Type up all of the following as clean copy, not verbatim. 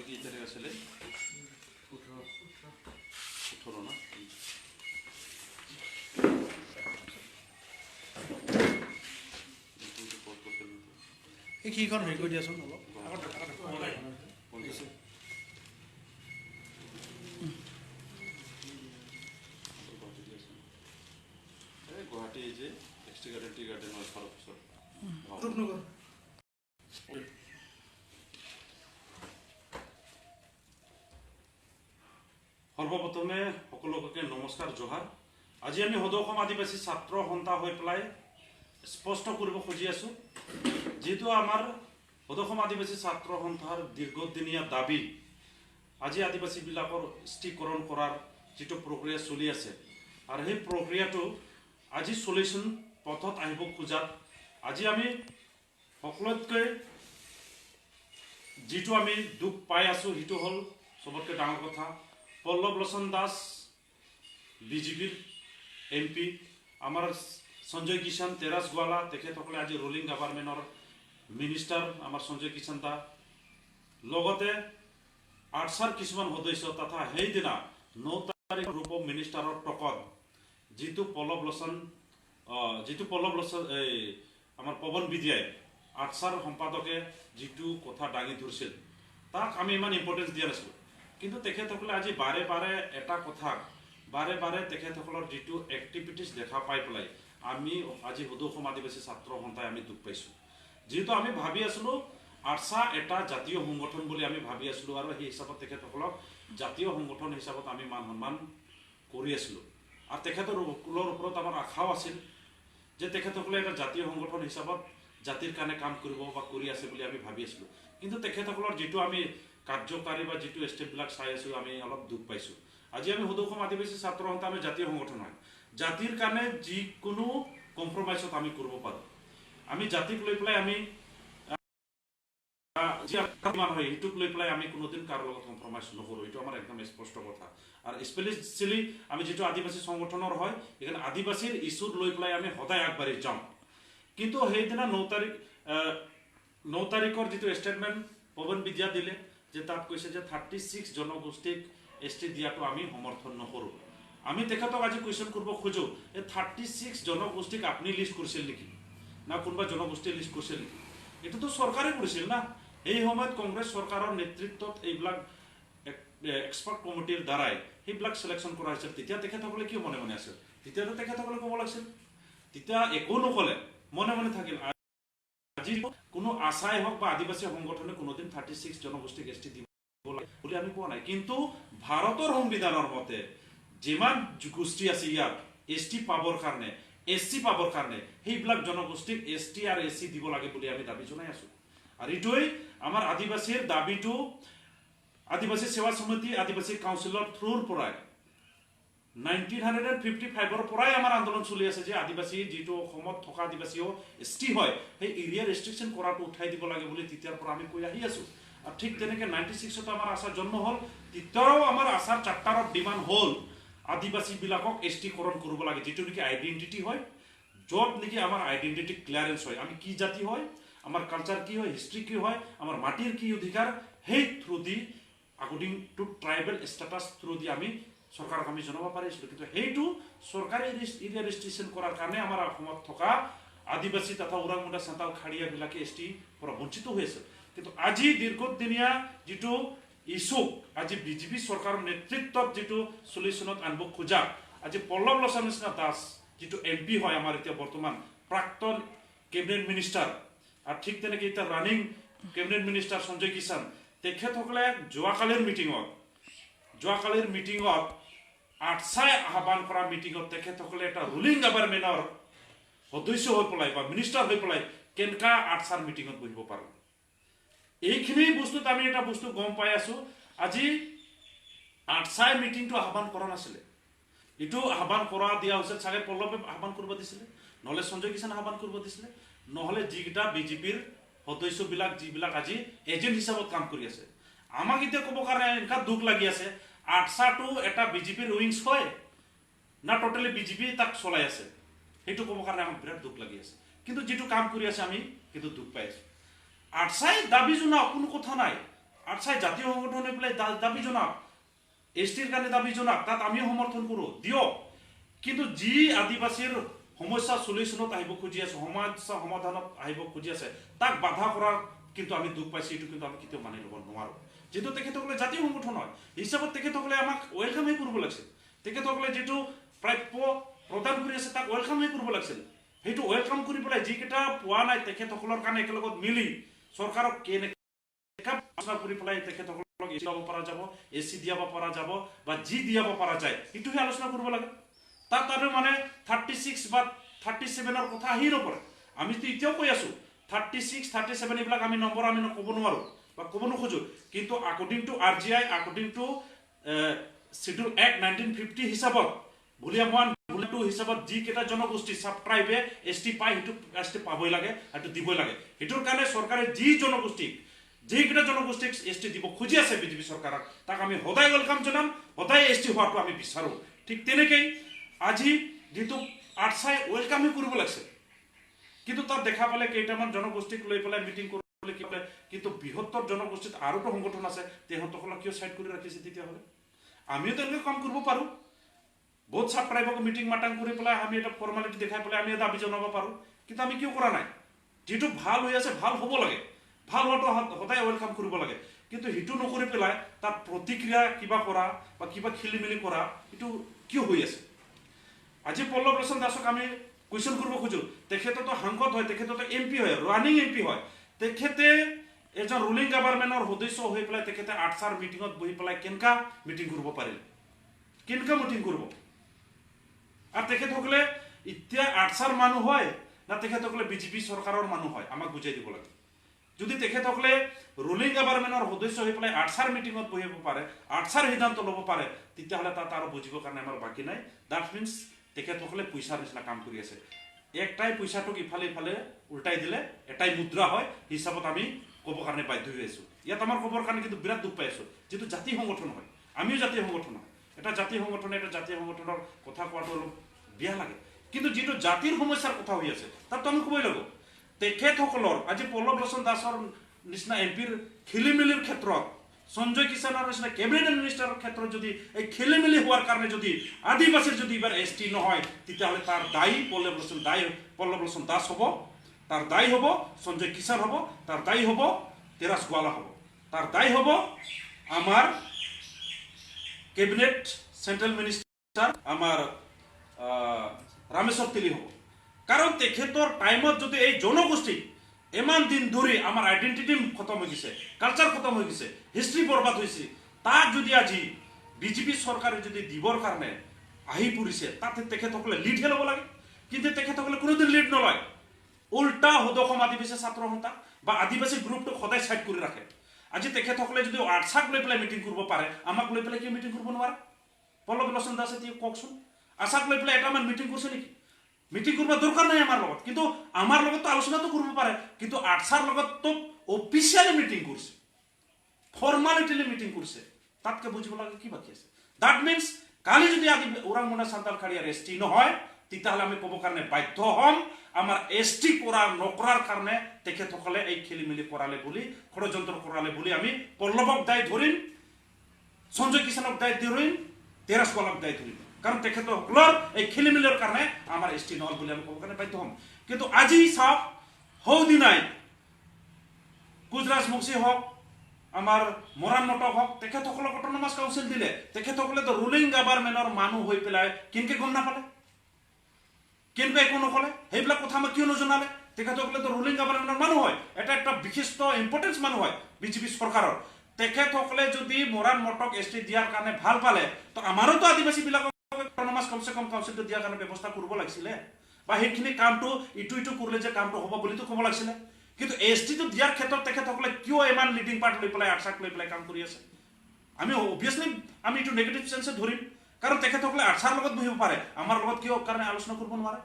কি তাৰিখ আসলে 18 না এইখন হেৰি কৰি দিয়াচোন অলপ গুৱাহাটী যে এক্সটি গাৰ্ডেন টি গাৰ্ডেন ওচৰত ৰূপনগৰ সৰ্বপ্ৰথমে সকলোকে নমস্কাৰ জোহাৰ। আজি আমি সদৌ অসম আদিবাসী ছাত্ৰ সন্থা হৈ পেলাই স্পষ্ট কৰিব খুজি আছোঁ, যিহেতু আমাৰ সদৌ অসম আদিবাসী ছাত্ৰ সন্থাৰ দীৰ্ঘদিনীয়া দাবী আজি আদিবাসীবিলাকৰ স্থিৰীকৰণ কৰাৰ যিটো প্ৰক্ৰিয়া চলি আছে আৰু সেই প্ৰক্ৰিয়াটো আজি সলিউশ্যন পথত আহিব খোজাত আজি আমি সকলোতকৈ যিটো আমি দুখ পাই আছোঁ সেইটো হ'ল চবতকৈ ডাঙৰ কথা, পল্লৱ লোচন দাস বিজেপিৰ MP, আমাৰ সঞ্জয় কিষাণ তেৰাছ গোৱালা তেখেতসকলে আজি ৰুলিং গভৰ্ণমেণ্টৰ মিনিষ্টাৰ আমাৰ সঞ্জয় কিষাণ দা লগতে আৰ্টছাৰ কিছুমান সদস্য তথা সেইদিনা 9 তাৰিখ গ্ৰুপ অফ মিনিষ্টাৰৰ টকত যিটো পল্লৱ লোচন আমাৰ পৱন বিদ্যাই আৰ্টছাৰ সম্পাদকে যিটো কথা দাঙি ধৰিছিল তাক আমি ইমান ইম্পৰ্টেঞ্চ দিয়া নাছিলোঁ, কিন্তু তেখেতসকলে আজি বাৰে বাৰে এটা কথা বাৰে বাৰে তেখেতসকলৰ যিটো এক্টিভিটিছ দেখা পাই পেলাই আমি আজি সদৌ অসম আদিবাসী ছাত্ৰ সন্থাই আমি দুখ পাইছোঁ। যিহেতু আমি ভাবি আছিলোঁ আৰ্টছা এটা জাতীয় সংগঠন বুলি আমি ভাবি আছিলোঁ আৰু সেই হিচাপত তেখেতসকলক জাতীয় সংগঠন হিচাপত আমি মান সন্মান কৰি আছিলোঁ আৰু তেখেতসকলৰ ওপৰত আমাৰ আশাও আছিল যে তেখেতসকলে এটা জাতীয় সংগঠন হিচাপত জাতিৰ কাৰণে কাম কৰিব বা কৰি আছে বুলি আমি ভাবি আছিলোঁ, কিন্তু তেখেতসকলৰ যিটো আমি কাৰ্যকাৰী বা যিটো ষ্টেপবিলাক চাই আছোঁ আমি অলপ দুখ পাইছোঁ। আজি আমি সদৌ অসম আদিবাসী ছাত্ৰ সন্থা আমি জাতীয় সংগঠন হয়, জাতিৰ কাৰণে যিকোনো কম্প্ৰমাইজত আমি কৰিব পাৰোঁ। আমি জাতিক লৈ পেলাই আমি হয় সেইটোক লৈ পেলাই আমি কোনোদিন কাৰো লগত কম্প্ৰমাইজ নকৰোঁ, এইটো আমাৰ একদম স্পষ্ট কথা। আৰু স্পেচিয়েলি আমি যিটো আদিবাসী সংগঠনৰ হয় সেইকাৰণে আদিবাসীৰ ইছ্যুত লৈ পেলাই আমি সদায় আগবাঢ়ি যাওঁ। কিন্তু সেইদিনা 9 তাৰিখৰ যিটো ষ্টেটমেণ্ট পৱন বিদ্যা দিলে যে তাত কৈছে যে 36 জনগোষ্ঠীক ST দিয়াটো আমি সমৰ্থন নকৰোঁ। আমি তেখেতক আজি কুৱেশ্যন কৰিব খোজোঁ এই 36 জনগোষ্ঠীক আপুনি লিষ্ট কৰিছিল নেকি না কোনোবা জনগোষ্ঠী লিষ্ট কৰিছিল নেকি? এইটোতো চৰকাৰে কৰিছিল না। সেই সময়ত কংগ্ৰেছ চৰকাৰৰ নেতৃত্বত এইবিলাক এক্সপাৰ্ট কমিটিৰ দ্বাৰাই সেইবিলাক চিলেকশ্যন কৰা হৈছিল। তেতিয়া তেখেতসকলে কিয় মনে মনে আছিল? তেতিয়াতো তেখেতসকলে ক'ব লাগিছিল, তেতিয়া একো নক'লে মনে মনে থাকিল। আজি কোনো আশাই হওক বা আদিবাসী সংগঠনে কোনোদিন 36 জনগোষ্ঠীক ST দিব বুলি আমি কোৱা নাই, কিন্তু ভাৰতৰ সংবিধানৰ মতে যিমান গোষ্ঠী আছে ইয়াত ST পাবৰ কাৰণে SC পাবৰ কাৰণে সেইবিলাক জনগোষ্ঠীক ST আৰু SC দিব লাগে বুলি আমি দাবী জনাই আছোঁ। আৰু এইটোৱেই আমাৰ আদিবাসীৰ দাবীটো আদিবাসী সেৱা সমিতি আদিবাসী কাউন্সিলৰ থ্ৰুৰ পৰাই 1955ৰ পৰাই আমাৰ আন্দোলন চলি আছে যে আদিবাসী যিটো অসমত থকা আদিবাসীও ST হয় সেই এৰিয়া ৰেষ্ট্ৰিকশ্যন কৰাটো উঠাই দিব লাগে বুলি তেতিয়াৰ পৰা আমি কৈ আহি আছোঁ। আৰু ঠিক তেনেকৈ 96ত আমাৰ আশাৰ জন্ম হ'ল, তেতিয়াও আমাৰ আশাৰ চাৰ্টাৰত ডিমাণ্ড হ'ল আদিবাসীবিলাকক ST কৰণ কৰিব লাগে, যিটো নেকি আইডেণ্টিটি হয়, য'ত নেকি আমাৰ আইডেণ্টিটি ক্লিয়াৰেঞ্চ হয়, আমি কি জাতি হয়, আমাৰ কালচাৰ কি হয়, হিষ্ট্ৰী কি হয়, আমাৰ মাটিৰ কি অধিকাৰ, সেই থ্ৰু দি আকৰ্ডিং টু ট্ৰাইবেল ষ্টেটাছ থ্ৰু দি আমি চৰকাৰক আমি জনাব পাৰিছিলোঁ। কিন্তু সেইটো চৰকাৰী এৰিয়া ৰেষ্ট্ৰিকশ্যন কৰাৰ কাৰণে আমাৰ অসমত থকা আদিবাসী তথা ওৰাং মুণ্ডা চান্তাল খাৰিয়াবিলাকে ST পৰা বঞ্চিত হৈ আছে। কিন্তু আজি দীৰ্ঘদিনীয়া যিটো ইছ্যুক আজি বিজেপি চৰকাৰৰ নেতৃত্বত যিটো সলিউশ্যনত আনিব খোজা, আজি পল্লৱ লোচন দাস যিটো MP হয় আমাৰ এতিয়া বৰ্তমান প্ৰাক্তন কেবিনেট মিনিষ্টাৰ আৰু ঠিক তেনেকৈ এতিয়া running cabinet minister Sanjay Kishan তেখেতসকলে যোৱাকালিৰ মিটিঙত আৰ্টছাই আহ্বান কৰা মিটিঙত তেখেতসকলে এটা ৰুলিং গভৰ্ণমেণ্টৰ সদস্য হৈ পেলাই বা মিনিষ্টাৰ হৈ পেলাই কেনেকা আৰ্টছাৰ মিটিঙত বহিব পাৰোঁ। এইখিনি বস্তুত আমি এটা বস্তু গম পাই আছোঁ, আজি আৰ্টছাই মিটিংটো আহ্বান কৰা নাছিলে, এইটো আহ্বান কৰা দিয়া হৈছিল চাগে পল্লৱে আহ্বান কৰিব দিছিলে, নহ'লে সঞ্জয় কিষাণে আহ্বান কৰিব দিছিলে, নহ'লে যিকেইটা বিজেপিৰ সদস্যবিলাক যিবিলাক আজি এজেণ্ট হিচাপত কাম কৰি আছে। আমাক এতিয়া ক'ব কাৰণে এনেকুৱা দুখ লাগি আছে আৰ্টছাটো এটা বিজেপিৰ উইংছ হয় না টোটেলি বিজেপি তাক চলাই আছে, সেইটো ক'ব কাৰণে আমাক বিৰাট দুখ লাগি আছে। কিন্তু যিটো কাম কৰি আছে আমি কিন্তু দুখ পাই আছোঁ। আৰ্টছাই দাবী জনোৱা কোনো কথা নাই, আটচাই জাতীয় সংগঠন হৈ পেলাই দাবী জনাওক, STৰ কাৰণে দাবী জনাওক, তাত আমিও সমৰ্থন কৰোঁ, দিয়ক। কিন্তু যি আদিবাসীৰ সমস্যা সলিউশ্যনত আহিব খুজি আছে, সমস্যা সমাধানত আহিব খুজি আছে, তাক বাধা কৰাৰ কিন্তু আমি দুখ পাইছোঁ, এইটো কিন্তু আমি কেতিয়াও মানি ল'ব নোৱাৰোঁ। যেহেতু তেখেতসকলে জাতীয় সংগঠন হয় হিচাপত তেখেতসকলে আমাক ৱেলকামহে কৰিব লাগিছিল। তেখেতসকলে যিটো প্ৰাপ্য প্ৰদান কৰি আছে তাক ৱেলকামহে কৰিব লাগিছিল। সেইটো ৱেলকাম কৰি পেলাই যিকেইটা পোৱা নাই তেখেতসকলৰ কাৰণে একেলগত মিলি চৰকাৰক আলোচনা কৰি পেলাই তেখেতসকলক এচি দিব পৰা যাব, এচি দিয়াব পৰা যাব বা যি দিয়াব পৰা যায় সেইটোহে আলোচনা কৰিব লাগে। তাত আৰু মানে 36 বা 37ৰ কথা আহি নপৰে। আমিতো এতিয়াও কৈ আছোঁ 36, 37 এইবিলাক আমি নম্বৰ আমি ক'ব নোৱাৰোঁ বা ক'ব নোখোজোঁ। কিন্তু according to RGI, according to schedule act 1950 হিচাপত ভলিউম 1 ভলিউম 2 হিচাপত যিকেইটা জনগোষ্ঠী চাব ট্ৰাইবে ST পায় সেইটো ST পাবই লাগে, সেইটো দিবই লাগে। সেইটোৰ কাৰণে চৰকাৰে যি জনগোষ্ঠীক যিকেইটা জনগোষ্ঠীক ST দিব খুজি আছে বিজেপি চৰকাৰক তাক আমি সদায় ৱেলকাম জনাম, সদায় ST হোৱাটো আমি বিচাৰোঁ। ঠিক তেনেকেই আজি যিটো আটচাই ৱেলকামে কৰিব লাগিছে, কিন্তু তাত দেখা পালে কেইটামান জনগোষ্ঠীক লৈ পেলাই মিটিং কৰিবলৈ কি বোলে, কিন্তু বৃহত্তৰ জনগোষ্ঠীত আৰুতো সংগঠন আছে, তেহঁতসকলক কিয় চাইড কৰি ৰাখিছে? তেতিয়াহ'লে আমিও তেনেকৈ কাম কৰিব পাৰোঁ। বহুত চাব ট্ৰাইবক মিটিং মাটাং কৰি পেলাই আমি এটা ফৰ্মালিটি দেখাই পেলাই আমি দাবী জনাব পাৰোঁ, কিন্তু আমি কিয় কৰা নাই? যিটো ভাল হৈ আছে ভাল হ'ব লাগে, ভাল হোৱাটো সদায় ৱেলকাম কৰিব লাগে। কিন্তু সেইটো নকৰি পেলাই তাত প্ৰতিক্ৰিয়া কিবা কৰা বা কিবা খেলি মেলি কৰা এইটো কিয় হৈ আছে? আজি পল্লৱ লোচন দাসক আমি কুৱেশ্যন কৰিব খোজোঁ। তেখেততো সাংসদ হয়, তেখেততো MP হয়, ৰানিং MP হয়। তেখেতে এজন ৰুলিং গভৰ্ণমেণ্টৰ সদস্য হৈ পেলাই তেখেতে আটচাৰ মিটিঙত বহি পেলাই কেনেকা মিটিং কৰিব পাৰিলে? কেনেকা মিটিং কৰিব? আৰু তেখেতসকলে এতিয়া আটচাৰ মানুহ হয় না তেখেতসকলে বিজেপি চৰকাৰৰ মানুহ হয়? আমাক বুজাই দিব লাগে। যদি তেখেতসকলে ৰুলিং গভৰ্ণমেণ্টৰ সদস্য হৈ পেলাই আটচাৰ মিটিঙত বহিব পাৰে, আটচাৰ সিদ্ধান্ত ল'ব পাৰে, তেতিয়াহ'লে তাত আৰু বুজিবৰ কাৰণে আমাৰ বাকী নাই। দ্যাট মিনছ তেখেতসকলে পইচাৰ নিচিনা কাম কৰি আছে। একটাই পইচাটোক ইফালে ইফালে উল্টাই দিলে এটাই মুদ্ৰা হয় হিচাপত আমি ক'বৰ কাৰণে বাধ্য হৈ আছোঁ। ইয়াত আমাৰ ক'বৰ কাৰণে কিন্তু বিৰাট দুখ পাই আছোঁ। যিটো জাতীয় সংগঠন হয়, আমিও জাতীয় সংগঠন হয়, এটা জাতীয় সংগঠনৰ কথা কোৱাটো অলপ বেয়া লাগে। কিন্তু যিটো জাতিৰ সমস্যাৰ কথা হৈ আছে তাততো আমি ক'বই লাগিব। তেখেতসকলৰ আজি পল্লৱ লোচন দাসৰ নিচিনা MPৰ খেলি মেলিৰ ক্ষেত্ৰত, সঞ্জয় কিষাণৰ নিচিনা কেবিনেট মিনিষ্টাৰৰ ক্ষেত্ৰত যদি এই খেলি মেলি হোৱাৰ কাৰণে যদি আদিবাসীৰ যদি এইবাৰ ST নহয়, তেতিয়াহ'লে তাৰ দায়ী পল্লৱ লোচন দাস হ'ব, তাৰ দায়ী হ'ব সঞ্জয় কিষাণ হ'ব, তাৰ দায়ী হ'ব তেৰাছ গোৱালা হ'ব, তাৰ দায়ী হ'ব আমাৰ কেবিনেট চেন্ট্ৰেল মিনিষ্টাৰ আমাৰ ৰামেশ্বৰ তেলী হ'ব। কাৰণ তেখেতৰ টাইমত যদি এই জনগোষ্ঠী ইমান দিন ধৰি আমাৰ আইডেণ্টিটি খতম হৈ গৈছে, কালচাৰ খতম হৈ গৈছে, হিষ্ট্ৰী বৰবাদ হৈছে, তাক যদি আজি বিজেপি চৰকাৰে যদি দিবৰ কাৰণে আহি পৰিছে, তাতে তেখেতসকলে লিডহে ল'ব লাগে। কিন্তু তেখেতসকলে কোনোদিন লিড নলয়, উল্টা সদসম আদিবাসী ছাত্ৰ সন্থা বা আদিবাসী গ্ৰুপটোক সদায় ছাইড কৰি ৰাখে। আজি তেখেতসকলে যদি আটচাক লৈ পেলাই মিটিং কৰিব পাৰে, আমাক লৈ পেলাই কিয় মিটিং কৰিব নোৱাৰে? পল্লৱ লোচন দাস এতিয়া কওকচোন, আশাক লৈ পেলাই এটা মান মিটিং কৰিছে নেকি? মিটিং কৰিব দৰকাৰ নাই আমাৰ লগত, কিন্তু আমাৰ লগততো আলোচনাটো কৰিব পাৰে। কিন্তু আটচাৰ লগততো অফিচিয়েলি মিটিং কৰিছে, ফৰ্মালিটিলি মিটিং কৰিছে, তাতকৈ বুজিব লাগে কি বাকী আছে? দ্যাট মিনছ কালি যদি ওৰাং মুণ্ডা চান্তাল খাৰিয়াৰ ST নহয়, তেতিয়াহ'লে আমি ক'ব কাৰণে বাধ্য হ'ম আমাৰ ST নকৰাৰ কাৰণে তেখেতসকলে এই খেলি মেলি কৰালে বুলি, ষড়যন্ত্ৰ কৰালে বুলি আমি পল্লৱক দায় ধৰিম, সঞ্জয় কিষাণক দায় ধৰিম, তেৰাছ গোৱালাক দায় ধৰিম। কাৰণ তেখেতসকলৰ এই খেলি মেলিৰ কাৰণে আমাৰ ST নহ'ল বুলি আমি ক'ব কাৰণে বাধ্য হ'ম। কিন্তু আজি চাওক, সৌদিনাই কুজৰাজ মুক্সি হওক, আমাৰ মৰাণ মটক হওক, তেখেতসকলক অট'নমাছ কাউন্সিল দিলে। তেখেতসকলেতো ৰুলিং গভৰ্ণমেণ্টৰ মানুহ হৈ পেলাই কেনেকৈ গম নাপালে, কেনেকৈ একো নক'লে? সেইবিলাক কথা আমাক কিয় নজনালে? তেখেতসকলেতো ৰুলিং গভৰ্ণমেণ্টৰ মানুহ হয়, এটা বিশিষ্ট ইম্পৰ্টেঞ্চ মানুহ হয় বিজেপি চৰকাৰৰ। তেখেতসকলে যদি মৰাণ মটক ST দিয়াৰ কাৰণে ভাল পালে, তো আমাৰোতো আদিবাসীবিলাকক অট'নমাছ কমচে কম কাউন্সিলটো দিয়াৰ কাৰণে ব্যৱস্থা কৰিব লাগিছিলে, বা সেইখিনি কামটো ইটো কৰিলে যে কামটো হ'ব বুলিতো ক'ব লাগিছিলে। কিন্তু STটো দিয়াৰ ক্ষেত্ৰত তেখেতসকলে কিয় ইমান লিডিং পাৰ্ট লৈ পেলাই আটচাক লৈ পেলাই কাম কৰি আছে? আমি অবভিয়াছলি আমি এইটো নেগেটিভ চেন্সে ধৰিম। কাৰণ তেখেতসকলে আটচাৰ লগত বহিব পাৰে, আমাৰ লগত কিয় কাৰণে আলোচনা কৰিব নোৱাৰে?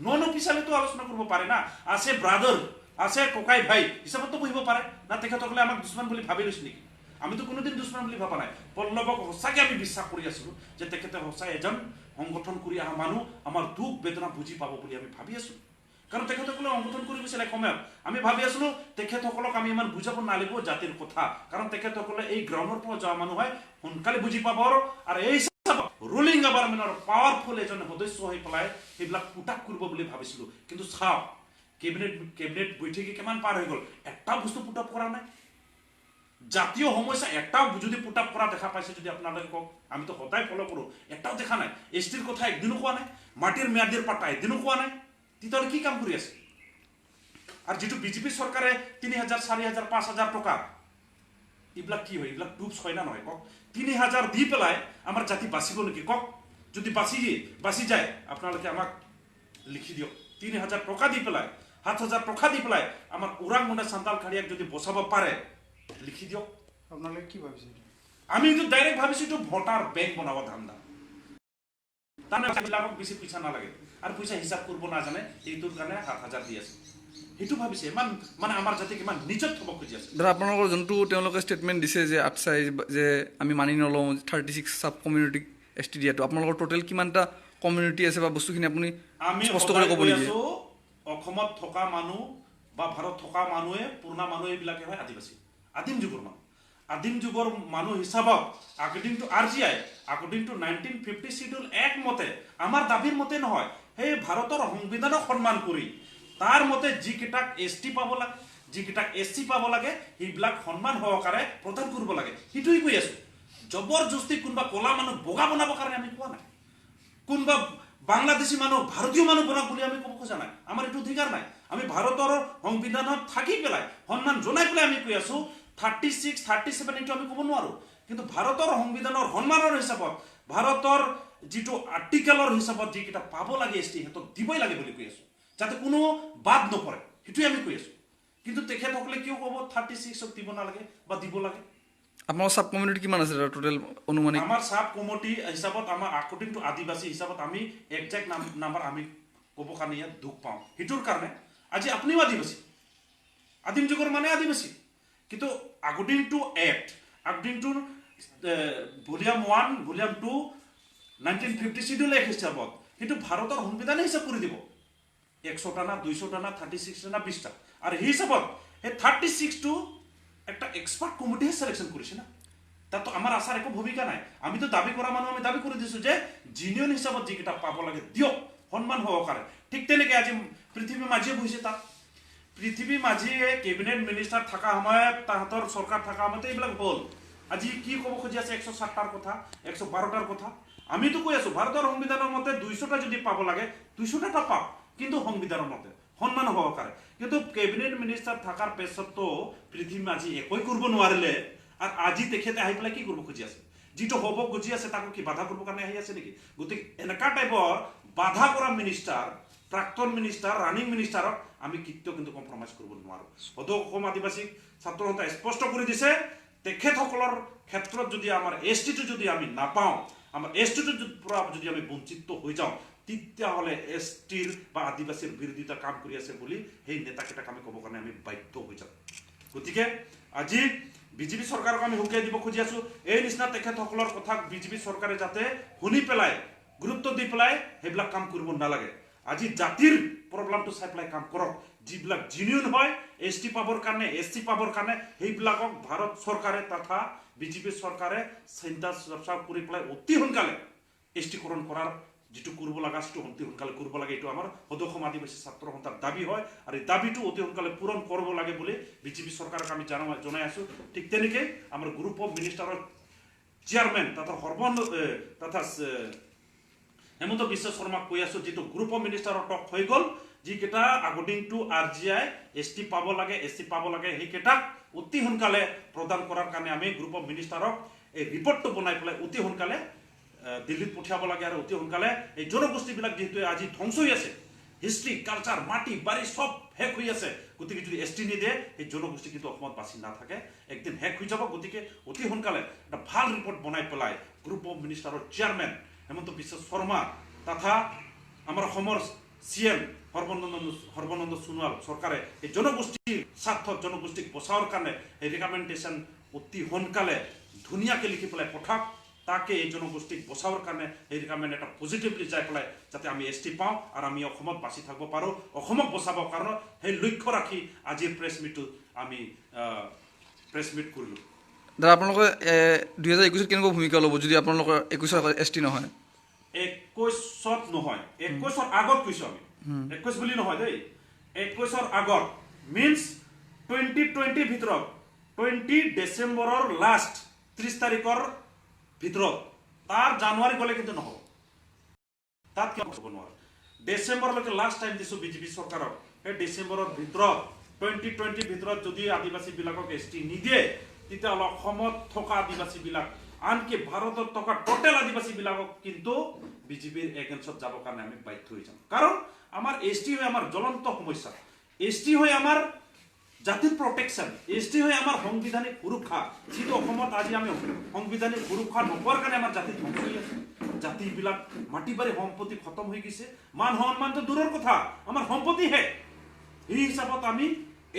নন অফিচিয়েলিতো আলোচনা কৰিব পাৰে না, আছে ব্ৰাদাৰ, আছে ককাই ভাই হিচাপততো বহিব পাৰে না। তেখেতসকলে আমাক দুশ্মন বুলি ভাবি লৈছে নেকি? আমিতো কোনোদিন দুশ্মন বুলি ভাবা নাই। পল্লৱক সঁচাকৈ আমি বিশ্বাস কৰি আছিলোঁ যে তেখেতে সঁচাই এজন সংগঠন কৰি অহা মানুহ, আমাৰ দুখ বেদনা বুজি পাব বুলি আমি ভাবি আছোঁ। কাৰণ তেখেতসকলে সংগঠন কৰি গৈছিল এসময়ত আমি ভাবি আছিলোঁ তেখেতসকলক আমি ইমান বুজাব নালাগিব জাতিৰ কথা কাৰণ তেখেতসকলে এই গ্ৰাউণ্ডৰ পৰা যোৱা মানুহ হয় সোনকালে বুজি পাব আৰু এই ৰুলিং গভৰ্ণমেণ্টৰ পাৱাৰফুল এজন সদস্য হৈ পেলাই সেইবিলাক পুটাক কৰিব বুলি ভাবিছিলোঁ কিন্তু চাওক কেবিনেট বৈঠকি কিমান পাৰ হৈ গ'ল এটা বস্তু পুটাপ কৰা নাই জাতীয় সমস্যা এটাও যদি পুটাপ কৰা দেখা পাইছে যদি আপোনালোকে কওক আমিতো সদায় ফলো কৰোঁ এটাও দেখা নাই এছটিৰ কথা একদিনো কোৱা নাই মাটিৰ ম্যাদিৰ পাতা একদিনো কোৱা নাই তেতিয়াহ'লে কি কাম কৰি আছে আৰু যিটো বিজেপি চৰকাৰে ৩,০০০ ৪,০০০ ৫,০০০ টকা এইবিলাক কি হয় এইবিলাক টুপছ হয় না নহয় কওক ৩,০০০ দি পেলাই আমাৰ জাতি বাচিব নেকি কওক যদি বাচি যায় আপোনালোকে আমাক লিখি দিয়ক ৩,০০০ টকা দি পেলাই ৭,০০০ টকা দি পেলাই আমাৰ ওৰাং মুণ্ডা চান্তাল খাৰিয়াক যদি বচাব পাৰে লিখি দিয়ক আপোনালোকে কি ভাবিছে আমি কিন্তু ডাইৰেক্ট ভাবিছোঁ এইটো ভোটাৰ বেংক বনাব ধান্দা তাৰমানে এইবিলাকক বেছি পইচা নালাগে আৰু পইচা হিচাপ কৰিব নাজানে এইটোৰ কাৰণে ৭,০০০ দি আছে সেইটো ভাবিছে ইমান মানে আমাৰ জাতিক ইমান নিজত থ'ব খুজি আছে দাদা আপোনালোকৰ যোনটো তেওঁলোকে ষ্টেটমেণ্ট দিছে যে আচ্ছাই যে আমি মানি নলওঁ 36 চাব কমিউনিটিক এছ টি দিয়াটো আপোনালোকৰ টোটেল কিমানটা কমিউনিটি আছে বা বস্তুখিনি আপুনি আমি স্পষ্ট কৰি ক'ব নেকি অসমত থকা মানুহ বা ভাৰত থকা মানুহে পুৰণা মানুহ এইবিলাকে হয় আদিবাসী আদিম যুগৰ মানুহ হিচাপত আকৰ্ডিং to RGI according two 1950 schedule এক মতে আমাৰ দাবীৰ মতে নহয় সেই ভাৰতৰ সংবিধানক সন্মান কৰি তাৰ মতে যিকেইটাক ST পাব লাগে যিকেইটাক SC পাব লাগে সেইবিলাক সন্মান সহকাৰে প্ৰদান কৰিব লাগে সেইটোৱে কৈ আছো জবৰদস্তি কোনোবা কলা মানুহ বগা বনাবৰ কাৰণে আমি কোৱা নাই কোনোবা বাংলাদেশী মানুহ ভাৰতীয় মানুহ বনাওক বুলি আমি ক'ব খোজা নাই আমাৰ এইটো অধিকাৰ নাই আমি ভাৰতৰ সংবিধানত থাকি পেলাই সন্মান জনাই পেলাই আমি কৈ আছো 36 37 এইটো আমি ক'ব নোৱাৰো কিন্তু ভাৰতৰ সংবিধানৰ সন্মানৰ হিচাপত ভাৰতৰ যিটো আৰ্টিকেলৰ হিচাপত যিকেইটা পাব লাগে ST সিহঁতক দিবই লাগে বুলি কৈ আছো যাতে কোনো বাদ নপৰে সেইটোৱে আমি কৈ আছো কিন্তু তেখেতসকলে কিয় ক'ব 36ক দিব নালাগে বা দিব লাগে আপোনাৰ সাব কমিউনিটি কিমান আছে টোটেল অনুমানিক আমাৰ সাব কমিউনিটি হিচাপত আমাৰ আকৰ্ডিং টু আদিবাসী হিচাপত আমি একজেক্ট নাম্বাৰ আমি ক'ব কাৰণে ইয়াত দুখ পাওঁ সেইটোৰ কাৰণে আজি আপুনিও আদিবাসী আদিম যুগৰ মানে আদিবাসী কিন্তু according to act according to volume 1 volume 2 1950 schedule এক হিচাপত সেইটো ভাৰতৰ সংবিধানে হিচাপ কৰি দিব 100টা না 200টা না 36টা না 20টা আৰু সেই হিচাপত সেই 36টো একটা এক্সপাৰ্ট কমিটিহে সিলেকশন কৰিছে না তাতো আমাৰ আশাৰ একো ভূমিকা নাই আমিতো দাবী কৰা মানুহ আমি দাবী কৰি দিছো যে জিনিয়ন হিচাপত যিকেইটা পাব লাগে দিয়ক সন্মান সহকাৰে ঠিক তেনেকৈ আজি পৃথিৱী মাঝিয়ে বহিছে তাত পৃথিৱী মাঝিয়ে কেবিনেট মিনিষ্টাৰ থকা সময়ত তাহাঁতৰ চৰকাৰ থকা সময়তে এইবিলাক হ'ল আজি কি ক'ব খুজি আছে 107টাৰ কথা 112টাৰ কথা আমিতো কৈ আছো ভাৰতৰ সংবিধানৰ মতে 200টা যদি পাব লাগে 200টা পাওক কিন্তু সংবিধানৰ মতে সন্মান সহকাৰে কিন্তু কেবিনেট মিনিষ্টাৰ থাকাৰ পেছতো পৃথিৱী মাঝি একোই কৰিব নোৱাৰিলে আৰু আজি তেখেতে আহি পেলাই কি কৰিব খুজি আছে যিটো হ'ব খুজি আছে তাকো কি বাধা কৰিব কাৰণে আহি আছে নেকি গতিকে এনেকা টাইপৰ বাধা কৰা মিনিষ্টাৰ প্ৰাক্তন মিনিষ্টাৰ ৰানিং মিনিষ্টাৰক আমি কেতিয়াও কিন্তু কম্প্ৰমাইজ কৰিব নোৱাৰো সদৌ অসম আদিবাসী ছাত্ৰসন্থা স্পষ্ট কৰি দিছে তেখেতসকলৰ ক্ষেত্ৰত যদি আমাৰ STটো যদি আমি নাপাওঁ আমাৰ STটোৰ পৰা যদি আমি বঞ্চিত হৈ যাওঁ তেতিয়াহ'লে STৰ বা আদিবাসীৰ বিৰোধিতা কাম কৰি আছে বুলি সেই নেতাকেইটাক আমি ক'ব কাৰণে আমি বাধ্য হৈ যাম গতিকে আজি বিজেপি চৰকাৰক আমি হুকিয়াই দিব খুজি আছো এই নিচিনা তেখেতসকলৰ কথা বিজেপি চৰকাৰে যাতে শুনি পেলাই গুৰুত্ব দি পেলাই সেইবিলাক কাম কৰিব নালাগে আজি জাতিৰ প্ৰব্লেমটো চাই পেলাই কাম কৰক যিবিলাক জিনিয়ন হয় ST পাবৰ কাৰণে SC পাবৰ কাৰণে সেইবিলাকক ভাৰত চৰকাৰে তথা বিজেপি চৰকাৰে চিন্তা চৰ্চা কৰি পেলাই অতি সোনকালে STকৰণ কৰাৰ যিটো কৰিব লগা সেইটো অতি সোনকালে কৰিব লাগে এইটো আমাৰ সদৌ অসম আদিবাসী ছাত্ৰ সন্থাৰ দাবী হয় আৰু এই দাবীটো অতি সোনকালে পূৰণ কৰিব লাগে বুলি বিজেপি চৰকাৰক আমি জনাই আছো ঠিক তেনেকৈ আমাৰ গ্ৰুপ অফ মিনিষ্টাৰৰ চেয়াৰমেন তথা হেমন্ত বিশ্ব শৰ্মাক কৈ আছো যিটো গ্ৰুপ অফ মিনিষ্টাৰৰ টক হৈ গ'ল যিকেইটা আকৰ্ডিং টু RGI ST পাব লাগে SC পাব লাগে সেইকেইটাক অতি সোনকালে প্ৰদান কৰাৰ কাৰণে আমি গ্ৰুপ অফ মিনিষ্টাৰক এই ৰিপৰ্টটো বনাই পেলাই অতি সোনকালে দিল্লীত পঠিয়াব লাগে আৰু অতি সোনকালে এই জনগোষ্ঠীবিলাক যিহেতু আজি ধ্বংস হৈ আছে হিষ্ট্ৰী কালচাৰ মাটি বাৰী সব শেষ হৈ আছে গতিকে যদি ST নিদিয়ে এই জনগোষ্ঠী কিন্তু অসমত বাচি নাথাকে একদিন শেষ হৈ যাব গতিকে অতি সোনকালে এটা ভাল ৰিপৰ্ট বনাই পেলাই group of মিনিষ্টাৰৰ chairman Hemanta Biswa Sarma তথা আমাৰ অসমৰ CM সৰ্বানন্দ সোণোৱাল চৰকাৰে এই জনগোষ্ঠীৰ স্বাৰ্থত জনগোষ্ঠীক বচাবৰ কাৰণে এই ৰিকমেণ্ডেশ্যন অতি সোনকালে ধুনীয়াকৈ লিখি পেলাই পঠাওক তাকে এই জনগোষ্ঠীক বচাবৰ কাৰণে সেইকাৰণে এটা পজিটিভলি যাই পেলাই যাতে আমি এছ টি পাওঁ আৰু আমি অসমত বাচি থাকিব পাৰোঁ অসমক বচাবৰ কাৰণে সেই লক্ষ্য ৰাখি আজিৰ প্ৰেছ মিটটো আমি প্ৰেছ মিট কৰিলোঁ দাদা আপোনালোকে 2021 কেনেকুৱা ভূমিকা ল'ব যদি আপোনালোকৰ 21 এছ টি নহয় 21 নহয় 21 আগত কৈছোঁ আমি 21 বুলি নহয় দেই 21 আগত মিনছ 2020 ভিতৰত 20 ডিচেম্বৰৰ লাষ্ট 30 তাৰিখৰ ভিতৰত তাৰ জানুৱাৰী গ'লে কিন্তু নহ'ব তাত কিয় হ'ব নোৱাৰে ডিচেম্বৰলৈকে লাষ্ট টাইম দিছোঁ বিজেপি চৰকাৰক সেই ডিচেম্বৰৰ ভিতৰত 2020 ভিতৰত যদি আদিবাসীবিলাকক এছ টি নিদিয়ে তেতিয়াহ'লে অসমত থকা আদিবাসীবিলাক আনকি ভাৰতত থকা টোটেল আদিবাসীবিলাকক কিন্তু বিজেপিৰ এগেইনষ্টত যাবৰ কাৰণে আমি বাধ্য হৈ যাম কাৰণ আমাৰ এছ টি হৈ আমাৰ জ্বলন্ত সমস্যা এছ টি হৈ আমাৰ জাতিৰ প্ৰটেকশ্যন এছ টি হৈ আমাৰ সাংবিধানিক সুৰক্ষা যিটো অসমত আজি আমি সাংবিধানিক সুৰক্ষা নোপোৱাৰ কাৰণে আমাৰ জাতি ধ্বংস হৈ আছে জাতিবিলাক মাটি বাৰী সম্পত্তি খতম হৈ গৈছে মান সন্মানটো দূৰৰ কথা আমাৰ সম্পত্তিহে সেই হিচাপত আমি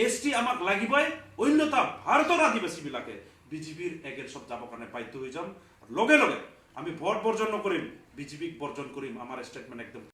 এছ টি আমাক লাগিবই অন্যথা ভাৰতৰ আদিবাসীবিলাকে বিজেপিৰ এগেইনষ্টত যাবৰ কাৰণে বাধ্য হৈ যাম লগে লগে আমি ভোট বৰ্জন নকৰিম বিজেপিক বৰ্জন কৰিম আমাৰ ষ্টেটমেণ্ট একদম